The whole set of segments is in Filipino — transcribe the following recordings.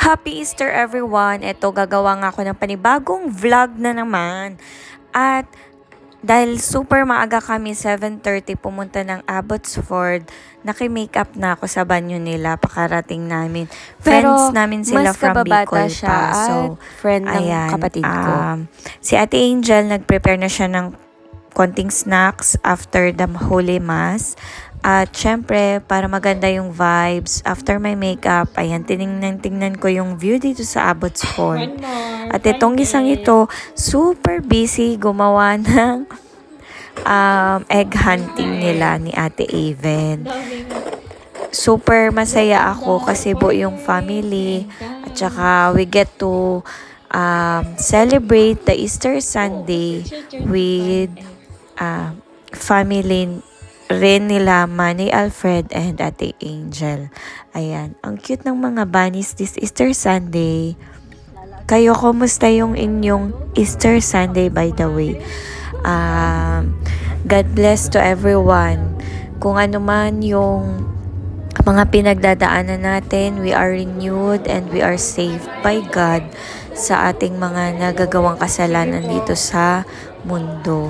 Happy Easter everyone! Ito, gagawa nga ako ng panibagong vlog na naman. At dahil super maaga kami, 7:30 pumunta ng Abbotsford, naki-makeup na ako sa banyo nila, pakarating namin. Friends namin sila mas from kababata Bicol siya pa. at So, friend ng ayan, kapatid ko. Si Ate Angel, nag-prepare na siya ng konting snacks after the Holy Mass. At syempre, para maganda yung vibes, after my makeup, ayan, tinignan ko yung view dito sa Abbotsford. At itong isang ito, super busy gumawa ng egg hunting nila ni Ate Aven. Super masaya ako kasi buo yung family. At saka we get to celebrate the Easter Sunday with family rin nila Manny Alfred and Ate Angel. Ayan, ang cute ng mga bunnies this Easter Sunday. Kayo, kumusta yung inyong Easter Sunday by the way? God bless to everyone. Kung ano man yung mga pinagdadaanan natin, we are renewed and we are saved by God sa ating mga nagagawang kasalanan dito sa mundo.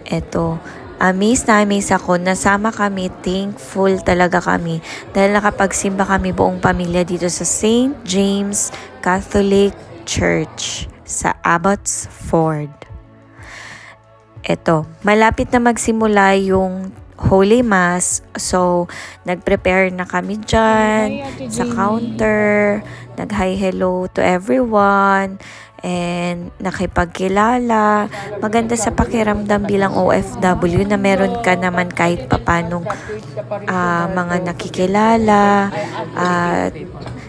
Eto, amaze na amaze ako, nasama kami, thankful talaga kami dahil nakapagsimba kami buong pamilya dito sa St. James Catholic Church sa Abbotsford. Eto, malapit na magsimula yung Holy Mass, so nag-prepare na kami dyan sa counter, nag-hi hello to everyone, and nakipagkilala. Maganda sa pakiramdam bilang OFW na meron ka naman kahit papanong mga nakikilala. At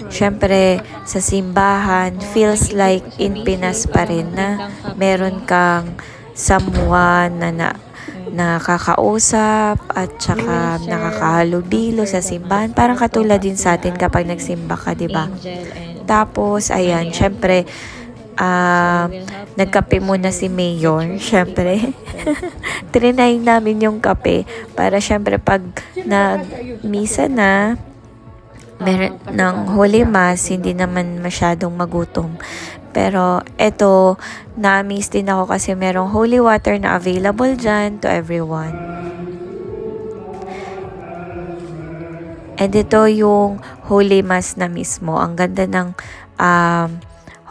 syempre sa simbahan, feels like in Pinas pa rin na meron kang someone na nakakausap at saka nakakahalubilo sa simbahan. Parang katulad din sa atin kapag nagsimba ka, di ba? Tapos, ayan, syempre, nagkape muna si Mayor, syempre. Trinay namin yung kape para syempre pag nag-misa na, meron ng Holy Mass, hindi naman masyadong magutom. Pero eto, na-amaze din ako kasi merong holy water na available dyan to everyone. And ito yung Holy Mass na mismo. Ang ganda ng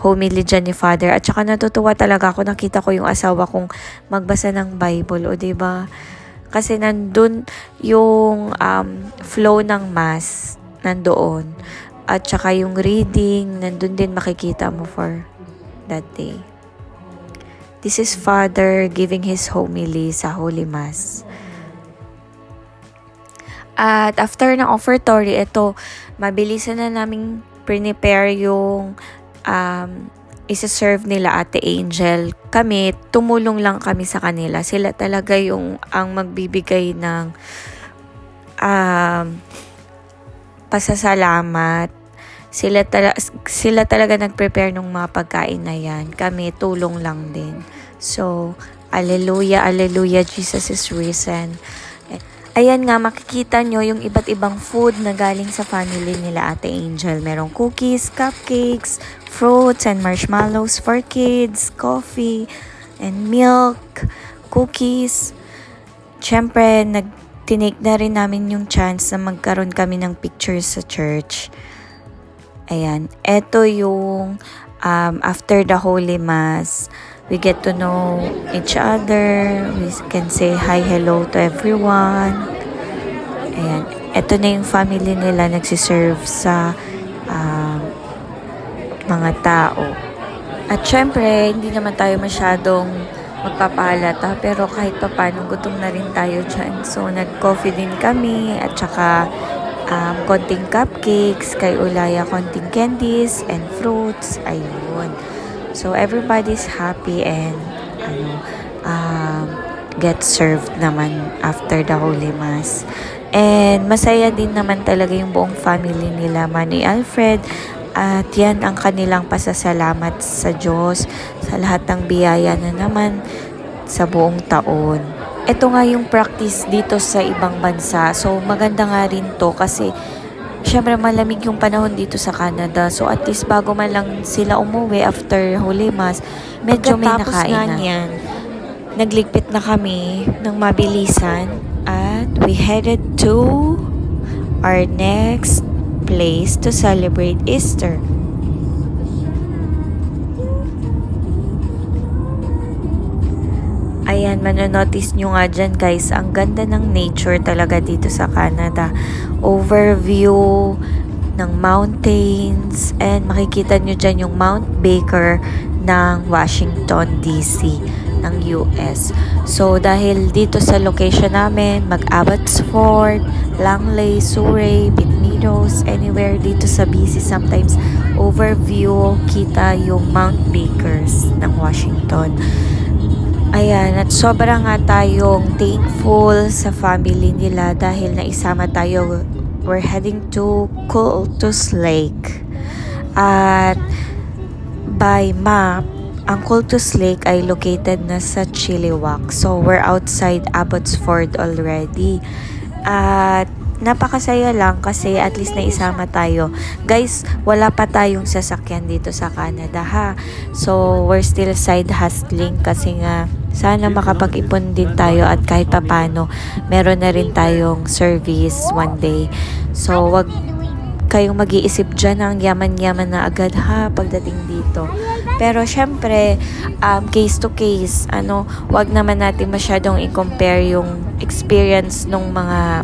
homily dyan ni Father. At saka natutuwa talaga ako, nakita ko yung asawa kong magbasa ng Bible. O diba? Kasi nandun yung flow ng Mass. Nandoon. At saka yung reading, nandun din makikita mo for that day. This is Father giving his homily sa Holy Mass. At after ng offertory, ito, mabilisan na naming prepare yung isa-serve nila Ate Angel. Kami, tumulong lang kami sa kanila. Sila talaga yung ang magbibigay ng pasasalamat. Sila talaga nag-prepare ng mga pagkain na yan. Kami, tulong lang din. So, Alleluia, Alleluia, Jesus is risen. Ayan nga, makikita nyo yung iba't ibang food na galing sa family nila Ate Angel. Merong cookies, cupcakes, fruits and marshmallows for kids, coffee and milk, cookies. Siyempre, tinake na rin namin yung chance na magkaroon kami ng pictures sa church. Ayan, eto yung after the Holy Mass, we get to know each other. We can say hi, hello to everyone. Ayan, eto na yung family nila nagsiserve sa mga tao. At syempre, hindi naman tayo masyadong magpapalata, pero kahit pa paano gutom na rin tayo dyan. So, nag-coffee din kami at saka konting cupcakes, kay Ulaya konting candies and fruits, ayun. So, everybody's happy and get served naman after the Holy Mass. And masaya din naman talaga yung buong family nila Manny Alfred. At yan ang kanilang pasasalamat sa Diyos sa lahat ng biyaya na naman sa buong taon. Ito nga yung practice dito sa ibang bansa. So maganda nga rin to kasi syempre malamig yung panahon dito sa Canada. So at least bago man lang sila umuwi after Holy Mass, medyo may nakain na. Niyan, nagligpit na kami ng mabilisan at we headed to our next place to celebrate Easter. Ayan, manonotice nyo nga dyan guys, ang ganda ng nature talaga dito sa Canada. Overview ng mountains and makikita nyo dyan yung Mount Baker ng Washington DC ng US. So dahil dito sa location namin, mag-Abbotsford, Langley, Surrey, Pitmeadows, anywhere dito sa BC, sometimes overview kita yung Mount Bakers ng Washington. Ayan, at sobra nga tayong thankful sa family nila dahil naisama tayo. We're heading to Cultus Lake. At by map, ang Cultus Lake ay located na sa Chilliwack. So, we're outside Abbotsford already. At napakasaya lang kasi at least naisama tayo. Guys, wala pa tayong sasakyan dito sa Canada ha. So, we're still side hustling kasi nga sana makapag-ipon din tayo at kahit papano meron na rin tayong service one day. So, wag kayong mag-iisip dyan ang yaman-yaman na agad ha pagdating dito. Pero syempre, case to case, wag naman natin masyadong i-compare yung experience nung mga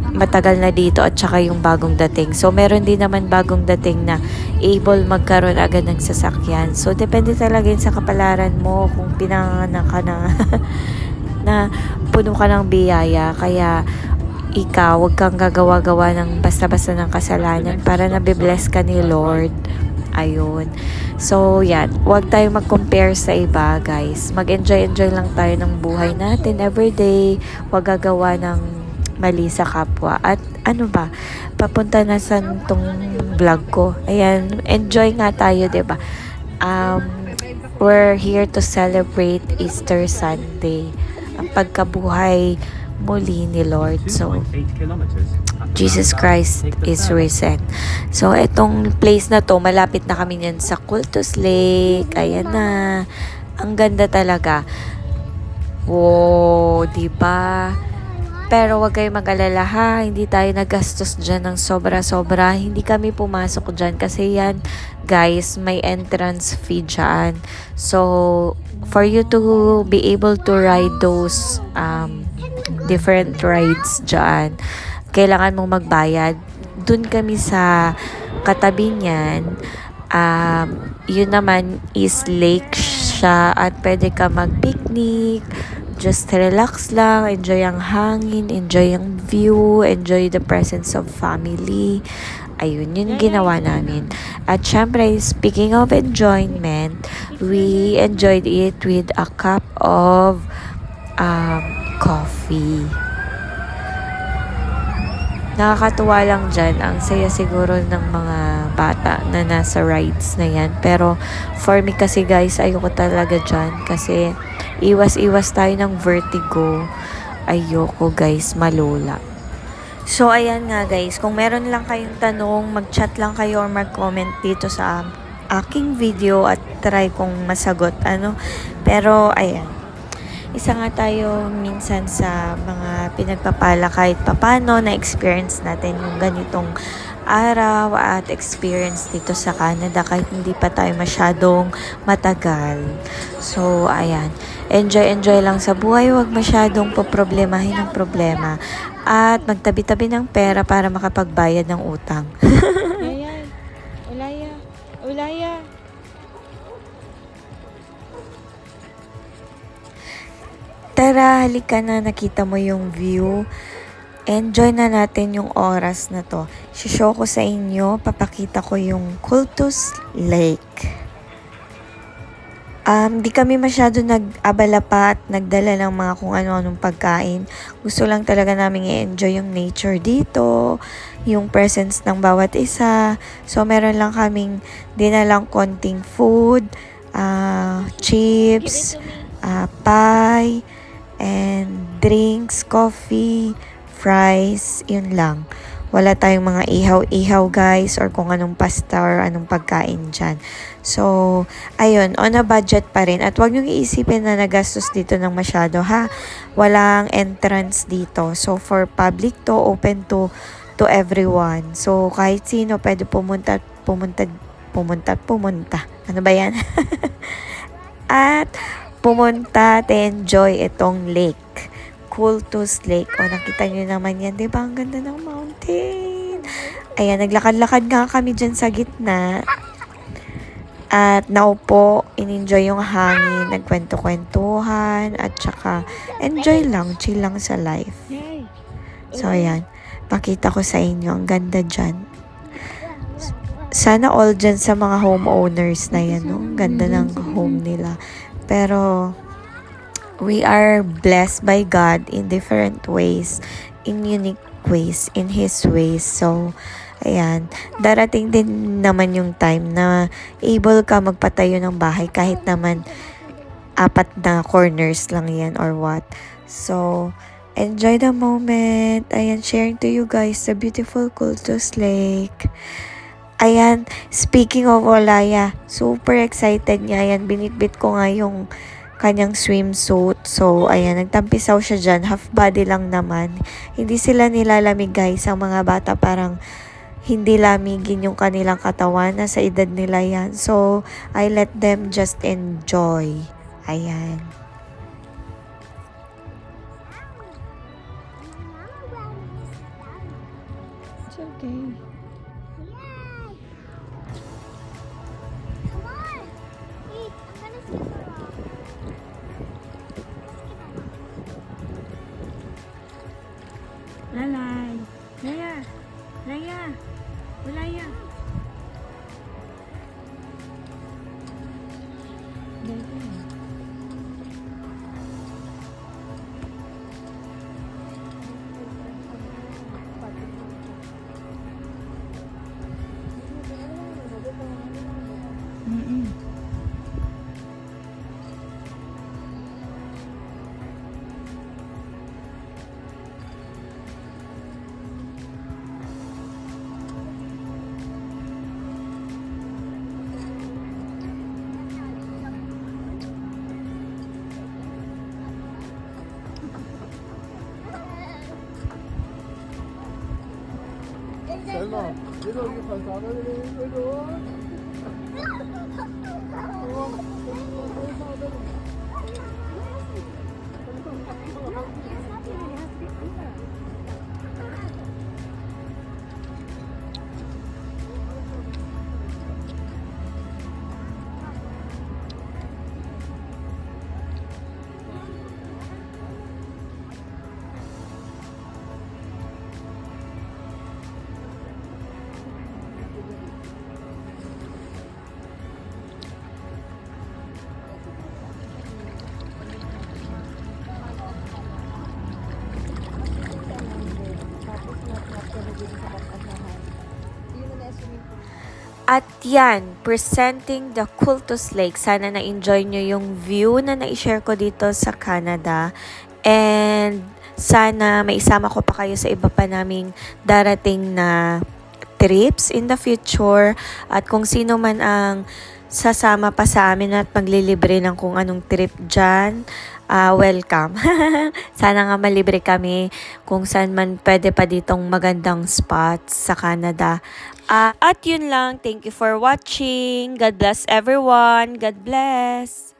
matagal na dito at saka yung bagong dating. So, meron din naman bagong dating na able magkaroon agad ng sasakyan. So, depende talaga yun sa kapalaran mo kung pinanganak ka na na puno ka ng biyaya. Kaya, ikaw, huwag kang gagawa-gawa ng basta-basta ng kasalanan para nabibless ka ni Lord. Ayun. So, yan. Huwag tayo mag-compare sa iba, guys. Mag-enjoy-enjoy lang tayo ng buhay natin everyday. Huwag gagawa ng mali sa kapwa. At papunta na sa tong vlog ko. Ayan, enjoy nga tayo, 'di ba? We're here to celebrate Easter Sunday. Ang pagkabuhay muli ni Lord. So, Jesus Christ is risen. So, itong place na to, malapit na kami niyan sa Cultus Lake. Ayan na. Ang ganda talaga. Wow, 'di ba? Pero wag kayong mag-alala ha, hindi tayo nagastos dyan ng sobra-sobra. Hindi kami pumasok dyan kasi yan, guys, may entrance fee dyan. So, for you to be able to ride those different rides dyan, kailangan mong magbayad. Dun kami sa katabi niyan, yun naman is lake siya at pwede ka mag-picnic, just relax lang, enjoy ang hangin, enjoy ang view, enjoy the presence of family. Ayun, yun ginawa namin. At syempre, speaking of enjoyment, we enjoyed it with a cup of coffee. Nakakatuwa lang dyan. Ang saya siguro ng mga bata na nasa rides na yan. Pero for me kasi guys, ayoko talaga dyan. Kasi iwas-iwas tayo ng vertigo. Ayoko guys, malula. So ayan nga guys, kung meron lang kayong tanong, mag-chat lang kayo or mag-comment dito sa aking video at try kong masagot. Pero ayan. Isa nga tayo minsan sa mga pinagpapala kahit papano na experience natin yung ganitong araw at experience dito sa Canada kahit hindi pa tayo masyadong matagal. So, ayan. Enjoy lang sa buhay. Huwag masyadong poproblemahin ang problema. At magtabi-tabi ng pera para makapagbayad ng utang. Ulaya. Tara, halika na, nakita mo yung view. Enjoy na natin yung oras na to. Sishow ko sa inyo, papakita ko yung Cultus Lake. Di kami masyado nag-abala pa at nagdala ng mga kung ano-anong pagkain. Gusto lang talaga namin i-enjoy yung nature dito, yung presence ng bawat isa. So, meron lang kaming dinalang konting food, chips, pie, and drinks, coffee, fries, yun lang. wala tayong mga ihaw-ihaw guys or kung anong pasta or anong pagkain dyan. So, ayun, on a budget pa rin. At huwag niyong iisipin na nagastos dito ng masyado ha. Walang entrance dito. So, for public to, open to everyone. So, kahit sino pwede pumunta. Ano ba yan? At pumunta at enjoy itong lake. Cultus Lake. O, nakita nyo naman yan. Diba? Ang ganda ng mountain. Ayan, naglakad-lakad nga kami dyan sa gitna. At naupo, in-enjoy yung hangin, nagkwento-kwentuhan, at saka enjoy lang, chill lang sa life. So, ayan. Pakita ko sa inyo. Ang ganda dyan. Sana all dyan sa mga homeowners na yan, no? Ang ganda ng home nila. Pero, we are blessed by God in different ways, in unique ways, in His ways. So, ayan, darating din naman yung time na able ka magpatayo ng bahay kahit naman 4 na corners lang yan or what. So, enjoy the moment. Ayan, sharing to you guys the beautiful Cultus Lake. Ayan, speaking of Olaya, super excited niya. Ayan, binitbit ko nga yung kanyang swimsuit. So, ayan, nagtampisaw siya dyan. Half body lang naman. Hindi sila nilalamig guys. Ang mga bata parang hindi lamigin yung kanilang katawan. Nasa edad nila yan. So, I let them just enjoy. Ayan. It's okay. Lalay. Laya. Laya. Ulaya. Selma, ये तो ये फंसाना नहीं है At yan, presenting the Cultus Lake. Sana na-enjoy nyo yung view na na-share ko dito sa Canada. And sana maisama ko pa kayo sa iba pa naming darating na trips in the future. At kung sino man ang sasama pa sa amin at maglilibre ng kung anong trip dyan, welcome. Sana nga malibre kami kung saan man pwede pa ditong magandang spots sa Canada. At yun lang. Thank you for watching. God bless everyone. God bless.